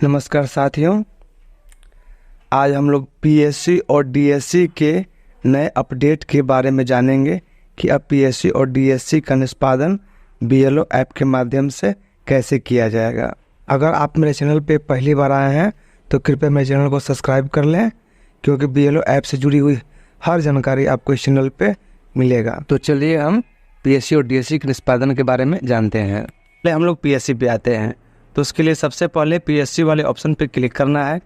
नमस्कार साथियों, आज हम लोग पीएससी और डीएससी के नए अपडेट के बारे में जानेंगे कि अब पीएससी और डीएससी का निष्पादन बीएलओ ऐप के माध्यम से कैसे किया जाएगा। अगर आप मेरे चैनल पे पहली बार आए हैं तो कृपया मेरे चैनल को सब्सक्राइब कर लें, क्योंकि बीएलओ ऐप से जुड़ी हुई हर जानकारी आपको इस चैनल पे मिलेगा। तो चलिए हम पीएससी और डीएससी के निष्पादन के बारे में जानते हैं। पहले हम लोग पीएससी पे आते हैं, तो उसके लिए सबसे पहले पीएससी वाले ऑप्शन पे क्लिक करना है।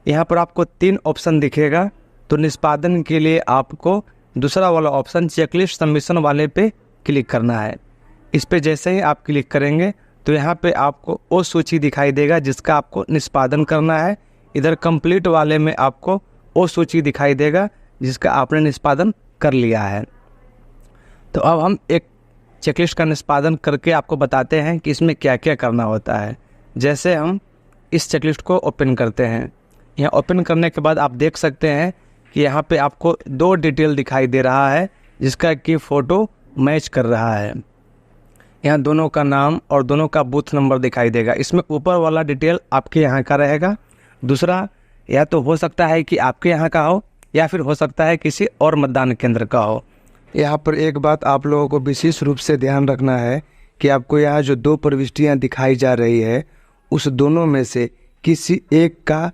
यहाँ पर आपको 3 ऑप्शन दिखेगा, तो निष्पादन के लिए आपको दूसरा वाला ऑप्शन चेकलिस्ट सबमिशन वाले पे क्लिक करना है। इस पे जैसे ही आप क्लिक करेंगे तो यहाँ पे आपको वो सूची दिखाई देगा जिसका आपको निष्पादन करना है। इधर कंप्लीट वाले में आपको वो सूची दिखाई देगा जिसका आपने निष्पादन कर लिया है। तो अब हम एक चेकलिस्ट का निष्पादन करके आपको बताते हैं कि इसमें क्या क्या करना होता है। जैसे हम इस चेकलिस्ट को ओपन करते हैं, यहाँ ओपन करने के बाद आप देख सकते हैं कि यहाँ पे आपको 2 डिटेल दिखाई दे रहा है जिसका कि फ़ोटो मैच कर रहा है। यहाँ दोनों का नाम और दोनों का बूथ नंबर दिखाई देगा। इसमें ऊपर वाला डिटेल आपके यहाँ का रहेगा, दूसरा या तो हो सकता है कि आपके यहाँ का हो या फिर हो सकता है किसी और मतदान केंद्र का हो। यहाँ पर एक बात आप लोगों को विशेष रूप से ध्यान रखना है कि आपको यहाँ जो 2 प्रविष्टियाँ दिखाई जा रही है उस दोनों में से किसी एक का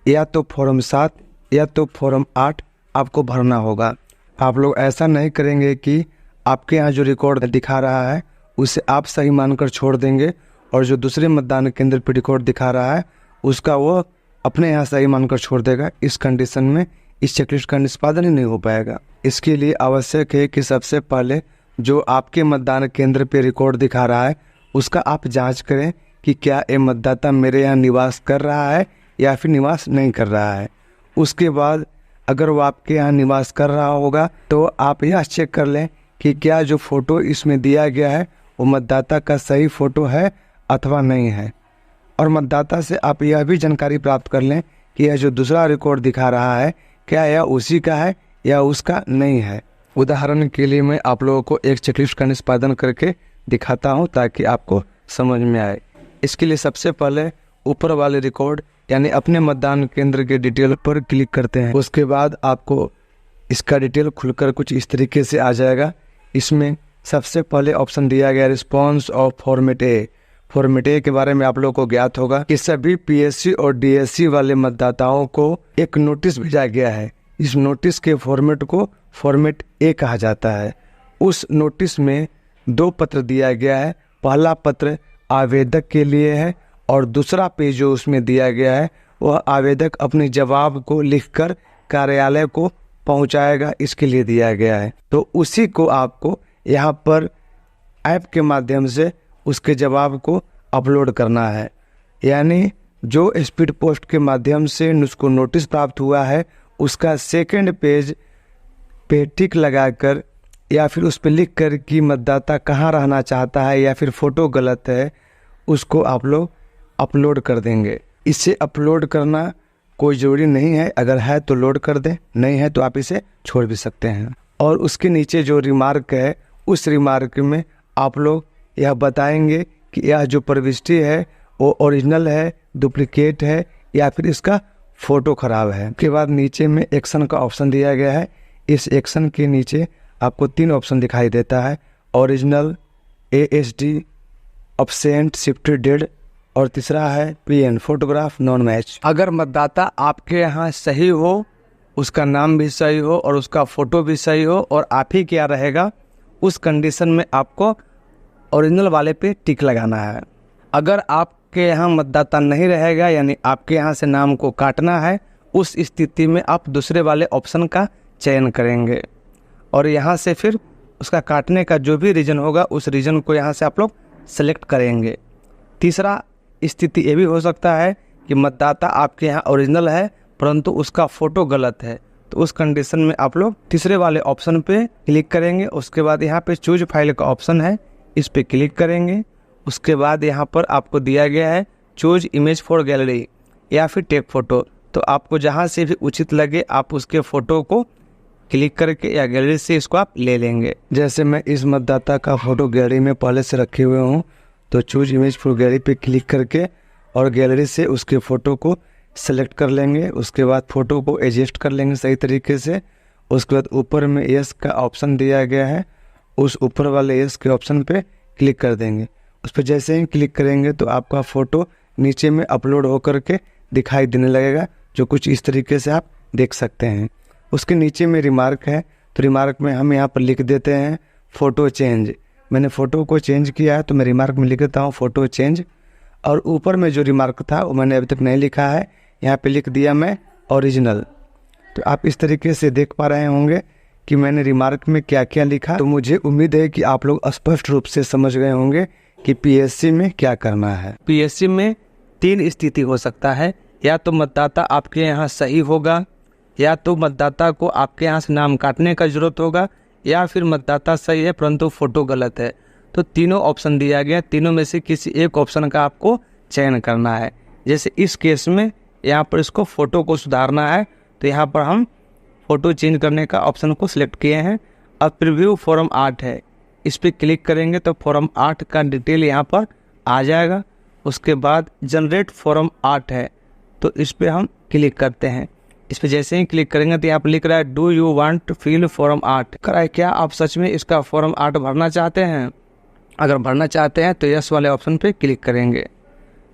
या तो फॉर्म 7 या तो फॉर्म 8 आपको भरना होगा। आप लोग ऐसा नहीं करेंगे कि आपके यहाँ जो रिकॉर्ड दिखा रहा है उसे आप सही मानकर छोड़ देंगे और जो दूसरे मतदान केंद्र पर रिकॉर्ड दिखा रहा है उसका वो अपने यहाँ सही मानकर छोड़ देगा। इस कंडीशन में इस चेकलिस्ट का निष्पादन ही नहीं हो पाएगा। इसके लिए आवश्यक है कि सबसे पहले जो आपके मतदान केंद्र पे रिकॉर्ड दिखा रहा है उसका आप जांच करें कि क्या ये मतदाता मेरे यहाँ निवास कर रहा है या फिर निवास नहीं कर रहा है। उसके बाद अगर वो आपके यहाँ निवास कर रहा होगा तो आप यह चेक कर लें कि क्या जो फ़ोटो इसमें दिया गया है वो मतदाता का सही फ़ोटो है अथवा नहीं है। और मतदाता से आप यह भी जानकारी प्राप्त कर लें कि यह जो दूसरा रिकॉर्ड दिखा रहा है क्या यह उसी का है या उसका नहीं है। उदाहरण के लिए मैं आप लोगों को एक चेकलिस्ट का निष्पादन करके दिखाता हूं ताकि आपको समझ में आए। इसके लिए सबसे पहले ऊपर वाले रिकॉर्ड यानी अपने मतदान केंद्र के डिटेल पर क्लिक करते हैं। उसके बाद आपको इसका डिटेल खुलकर कुछ इस तरीके से आ जाएगा। इसमें सबसे पहले ऑप्शन दिया गया response of format A. Format A के बारे में आप लोगों को ज्ञात होगा कि सभी पीएससी और डीएससी वाले मतदाताओं को एक नोटिस भेजा गया है। इस नोटिस के फॉर्मेट को फॉर्मेट ए कहा जाता है। उस नोटिस में 2 पत्र दिया गया है। पहला पत्र आवेदक के लिए है और दूसरा पेज जो उसमें दिया गया है वह आवेदक अपने जवाब को लिखकर कार्यालय को पहुंचाएगा, इसके लिए दिया गया है। तो उसी को आपको यहाँ पर ऐप के माध्यम से उसके जवाब को अपलोड करना है। यानी जो स्पीड पोस्ट के माध्यम से उसको नोटिस प्राप्त हुआ है उसका सेकंड पेज पे टिक लगाकर या फिर उस पर लिख कर कि मतदाता कहाँ रहना चाहता है या फिर फ़ोटो गलत है, उसको आप लोग अपलोड कर देंगे। इसे अपलोड करना कोई ज़रूरी नहीं है, अगर है तो लोड कर दें, नहीं है तो आप इसे छोड़ भी सकते हैं। और उसके नीचे जो रिमार्क है उस रिमार्क में आप लोग यह बताएंगे कि यह जो प्रविष्टि है वो ओरिजिनल है, डुप्लीकेट है या फिर इसका फ़ोटो ख़राब है। उसके बाद नीचे में एक्शन का ऑप्शन दिया गया है। इस एक्शन के नीचे आपको 3 ऑप्शन दिखाई देता है, original, ASD, absent, shifted dead और तीसरा है PN, फोटोग्राफ नॉन मैच। अगर मतदाता आपके यहाँ सही हो, उसका नाम भी सही हो और उसका फ़ोटो भी सही हो और आप ही क्या रहेगा, उस कंडीशन में आपको ओरिजिनल वाले पे टिक लगाना है। अगर आपके यहाँ मतदाता नहीं रहेगा यानी आपके यहाँ से नाम को काटना है, उस स्थिति में आप दूसरे वाले ऑप्शन का चयन करेंगे और यहाँ से फिर उसका काटने का जो भी रीजन होगा उस रीजन को यहाँ से आप लोग सेलेक्ट करेंगे। तीसरा स्थिति ये भी हो सकता है कि मतदाता आपके यहाँ ओरिजिनल है परंतु उसका फ़ोटो गलत है, तो उस कंडीशन में आप लोग तीसरे वाले ऑप्शन पे क्लिक करेंगे। उसके बाद यहाँ पे चूज फाइल का ऑप्शन है, इस पे क्लिक करेंगे। उसके बाद यहाँ पर आपको दिया गया है चूज इमेज फॉर गैलरी या फिर टेक फ़ोटो, तो आपको जहाँ से भी उचित लगे आप उसके फ़ोटो को क्लिक करके या गैलरी से इसको आप ले लेंगे। जैसे मैं इस मतदाता का फ़ोटो गैलरी में पहले से रखे हुए हूँ तो चूज इमेज फॉर गैलरी पे क्लिक करके और गैलरी से उसके फ़ोटो को सेलेक्ट कर लेंगे। उसके बाद फ़ोटो को एडजस्ट कर लेंगे सही तरीके से। उसके बाद ऊपर में यस का ऑप्शन दिया गया है, उस ऊपर वाले यस के ऑप्शन पे क्लिक कर देंगे। उस पर जैसे ही क्लिक करेंगे तो आपका फ़ोटो नीचे में अपलोड होकर के दिखाई देने लगेगा, जो कुछ इस तरीके से आप देख सकते हैं। उसके नीचे में रिमार्क है, तो रिमार्क में हम यहाँ पर लिख देते हैं फ़ोटो चेंज। मैंने फ़ोटो को चेंज किया है तो मैं रिमार्क में लिख देता हूँ फ़ोटो चेंज। और ऊपर में जो रिमार्क था वो मैंने अभी तक नहीं लिखा है, यहाँ पे लिख दिया मैं ओरिजिनल। तो आप इस तरीके से देख पा रहे होंगे कि मैंने रिमार्क में क्या क्या लिखा। तो मुझे उम्मीद है कि आप लोग स्पष्ट रूप से समझ गए होंगे कि पीएससी में क्या करना है। पीएससी में 3 स्थिति हो सकता है, या तो मतदाता आपके यहाँ सही होगा, या तो मतदाता को आपके यहाँ से नाम काटने का जरूरत होगा, या फिर मतदाता सही है परंतु फ़ोटो गलत है। तो तीनों ऑप्शन दिया गया, तीनों में से किसी एक ऑप्शन का आपको चयन करना है। जैसे इस केस में यहाँ पर इसको फ़ोटो को सुधारना है, तो यहाँ पर हम फ़ोटो चेंज करने का ऑप्शन को सिलेक्ट किए हैं। अब प्रीव्यू फॉर्म 8 है, इस पर क्लिक करेंगे तो फॉर्म 8 का डिटेल यहाँ पर आ जाएगा। उसके बाद जनरेट फॉर्म 8 है, तो इस पर हम क्लिक करते हैं। इस पर जैसे ही क्लिक करेंगे तो यहाँ पर लिख रहा है do you want to fill form 8। कराए क्या आप सच में इसका फॉर्म 8 भरना चाहते हैं? अगर भरना चाहते हैं तो यस वाले ऑप्शन पे क्लिक करेंगे।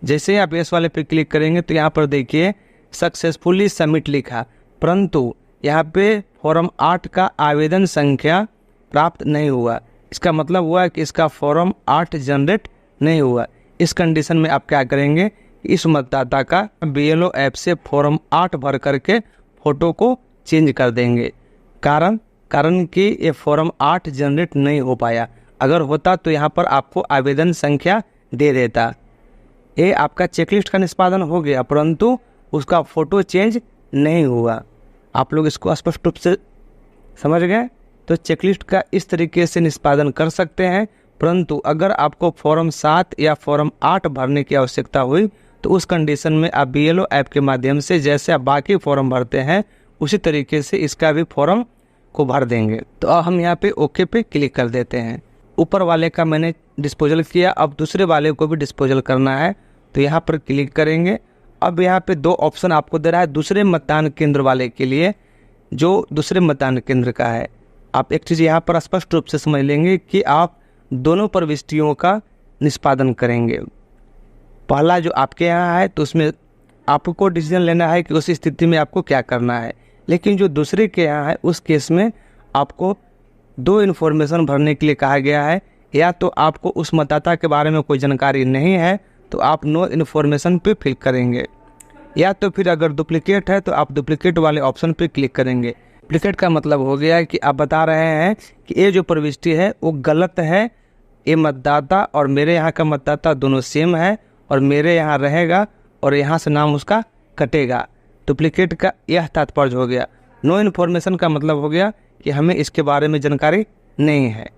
जैसे ही आप यस वाले पे क्लिक करेंगे तो यहाँ पर देखिए सक्सेसफुली सबमिट लिखा, परंतु यहाँ पे फॉर्म 8 का आवेदन संख्या प्राप्त नहीं हुआ। इसका मतलब हुआ कि इसका फॉर्म 8 जनरेट नहीं हुआ। इस कंडीशन में आप क्या करेंगे, इस मतदाता का बीएलओ ऐप से फॉर्म 8 भर करके फ़ोटो को चेंज कर देंगे। कारण कि ये फॉर्म 8 जनरेट नहीं हो पाया। अगर होता तो यहाँ पर आपको आवेदन संख्या दे देता। ये आपका चेकलिस्ट का निष्पादन हो गया, परंतु उसका फ़ोटो चेंज नहीं हुआ। आप लोग इसको स्पष्ट रूप से समझ गए? तो चेकलिस्ट का इस तरीके से निष्पादन कर सकते हैं, परंतु अगर आपको फॉर्म 7 या फॉर्म 8 भरने की आवश्यकता हुई तो उस कंडीशन में आप बीएलओ ऐप के माध्यम से जैसे आप बाकी फॉर्म भरते हैं उसी तरीके से इसका भी फॉर्म को भर देंगे। तो अब हम यहाँ पे ओके पे क्लिक कर देते हैं। ऊपर वाले का मैंने डिस्पोजल किया, अब दूसरे वाले को भी डिस्पोजल करना है, तो यहाँ पर क्लिक करेंगे। अब यहाँ पे 2 ऑप्शन आपको दे रहा है दूसरे मतदान केंद्र वाले के लिए, जो दूसरे मतदान केंद्र का है। आप एक चीज़ यहाँ पर स्पष्ट रूप से समझ लेंगे कि आप दोनों प्रविष्टियों का निष्पादन करेंगे। पहला जो आपके यहाँ है तो उसमें आपको डिसीजन लेना है कि उस स्थिति में आपको क्या करना है, लेकिन जो दूसरे के यहाँ है उस केस में आपको 2 इन्फॉर्मेशन भरने के लिए कहा गया है। या तो आपको उस मतदाता के बारे में कोई जानकारी नहीं है तो आप नो इन्फॉर्मेशन पे क्लिक करेंगे, या तो फिर अगर डुप्लीकेट है तो आप डुप्लीकेट वाले ऑप्शन पे क्लिक करेंगे। डुप्लीकेट का मतलब हो गया कि आप बता रहे हैं कि ये जो प्रविष्टि है वो गलत है, ये मतदाता और मेरे यहाँ का मतदाता दोनों सेम है और मेरे यहाँ रहेगा और यहाँ से नाम उसका कटेगा। डुप्लीकेट का यह तात्पर्य हो गया। नो इन्फॉर्मेशन का मतलब हो गया कि हमें इसके बारे में जानकारी नहीं है।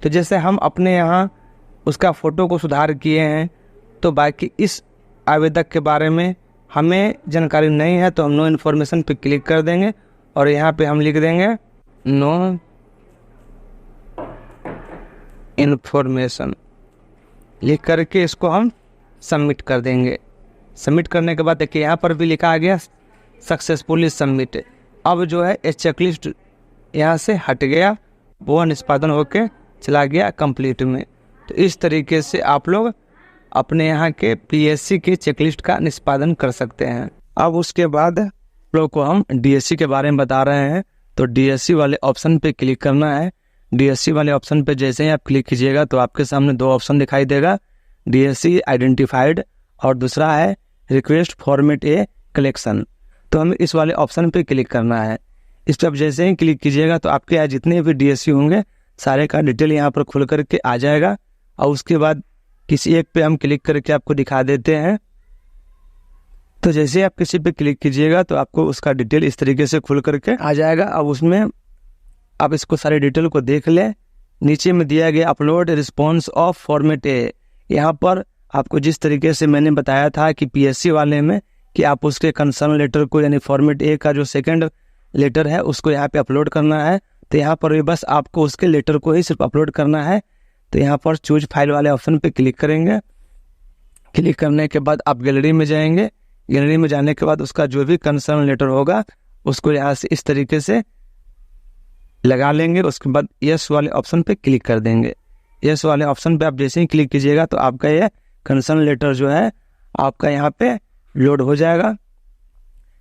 तो जैसे हम अपने यहाँ उसका फ़ोटो को सुधार किए हैं, तो बाकी इस आवेदक के बारे में हमें जानकारी नहीं है, तो हम नो इन्फॉर्मेशन पे क्लिक कर देंगे और यहाँ पे हम लिख देंगे नो इन्फॉर्मेशन। लिख करके इसको हम सबमिट कर देंगे। सबमिट करने के बाद देखिए यहाँ पर भी लिखा आ गया सक्सेसफुली सबमिट। अब जो है ये चेकलिस्ट यहाँ से हट गया, वो निष्पादन होके चला गया कंप्लीट में। तो इस तरीके से आप लोग अपने यहाँ के पीएससी के चेकलिस्ट का निष्पादन कर सकते हैं। अब उसके बाद लोग को हम डीएससी के बारे में बता रहे हैं। तो डीएससी वाले ऑप्शन पे क्लिक करना है। डीएससी वाले ऑप्शन पे जैसे ही आप क्लिक कीजिएगा तो आपके सामने 2 ऑप्शन दिखाई देगा, डीएससी आइडेंटिफाइड और दूसरा है रिक्वेस्ट फॉर्मेट ए कलेक्शन। तो हमें इस वाले ऑप्शन पे क्लिक करना है। इस पर आप जैसे ही क्लिक कीजिएगा तो आपके यहाँ जितने भी डीएससी होंगे सारे का डिटेल यहाँ पर खुल करके आ जाएगा। और उसके बाद किसी एक पे हम क्लिक करके आपको दिखा देते हैं। तो जैसे आप किसी पे क्लिक कीजिएगा तो आपको उसका डिटेल इस तरीके से खुल करके आ जाएगा। अब उसमें आप इसको सारे डिटेल को देख लें। नीचे में दिया गया अपलोड रिस्पॉन्स ऑफ फॉर्मेट ए, यहाँ पर आपको जिस तरीके से मैंने बताया था कि पीएससी वाले में कि आप उसके कंसर्न लेटर को यानी फॉर्मेट ए का जो सेकंड लेटर है उसको यहाँ पे अपलोड करना है। तो यहाँ पर भी बस आपको उसके लेटर को ही सिर्फ अपलोड करना है। तो यहाँ पर चूज फाइल वाले ऑप्शन पे क्लिक करेंगे। क्लिक करने के बाद आप गैलरी में जाएंगे। गैलरी में जाने के बाद उसका जो भी कंसर्न लेटर होगा उसको यहाँ से इस तरीके से लगा लेंगे। उसके बाद यस वाले ऑप्शन पे क्लिक कर देंगे। यस वाले ऑप्शन पे आप जैसे ही क्लिक कीजिएगा तो आपका ये कंसर्न लेटर जो है आपका यहाँ पे लोड हो जाएगा।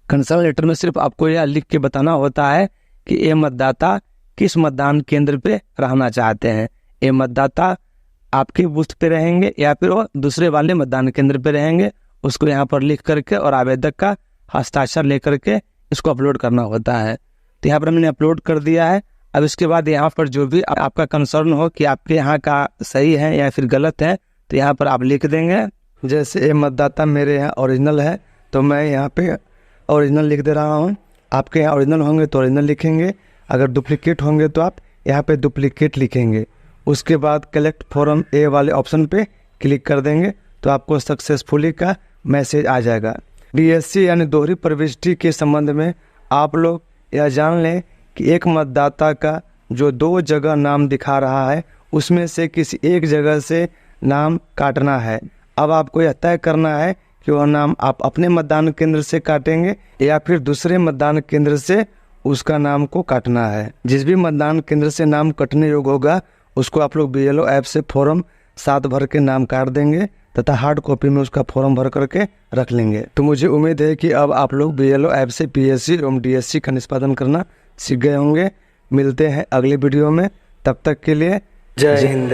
कंसर्न लेटर में सिर्फ आपको यह लिख के बताना होता है कि ये मतदाता किस मतदान केंद्र पे रहना चाहते हैं। ये मतदाता आपके बूथ पे रहेंगे या फिर वो दूसरे वाले मतदान केंद्र पे रहेंगे, उसको यहाँ पर लिख करके और आवेदक का हस्ताक्षर लेकर के इसको अपलोड करना होता है। तो यहाँ पर हमने अपलोड कर दिया है। अब इसके बाद यहाँ पर जो भी आपका कंसर्न हो कि आपके यहाँ का सही है या फिर गलत है तो यहाँ पर आप लिख देंगे। जैसे ये मतदाता मेरे यहाँ ओरिजिनल है तो मैं यहाँ पे ओरिजिनल लिख दे रहा हूँ। आपके यहाँ ओरिजिनल होंगे तो ओरिजिनल लिखेंगे, अगर डुप्लीकेट होंगे तो आप यहाँ पे डुप्लीकेट लिखेंगे। उसके बाद कलेक्ट फॉर्म ए वाले ऑप्शन पे क्लिक कर देंगे तो आपको सक्सेसफुली का मैसेज आ जाएगा। डीएससी यानी दोहरी प्रविष्टि के संबंध में आप लोग यह जान लें कि एक मतदाता का जो 2 जगह नाम दिखा रहा है उसमें से किसी एक जगह से नाम काटना है। अब आपको यह तय करना है कि वह नाम आप अपने मतदान केंद्र से काटेंगे या फिर दूसरे मतदान केंद्र से उसका नाम को काटना है। जिस भी मतदान केंद्र से नाम कटने योग्य होगा उसको आप लोग BLO ऐप से फॉर्म 7 भर के नाम काट देंगे तथा हार्ड कॉपी में उसका फॉर्म भर करके रख लेंगे। तो मुझे उम्मीद है कि अब आप लोग BLO ऐप से PSC एवं DSC का निष्पादन करना सीख गए होंगे। मिलते हैं अगले वीडियो में, तब तक के लिए जय हिंद।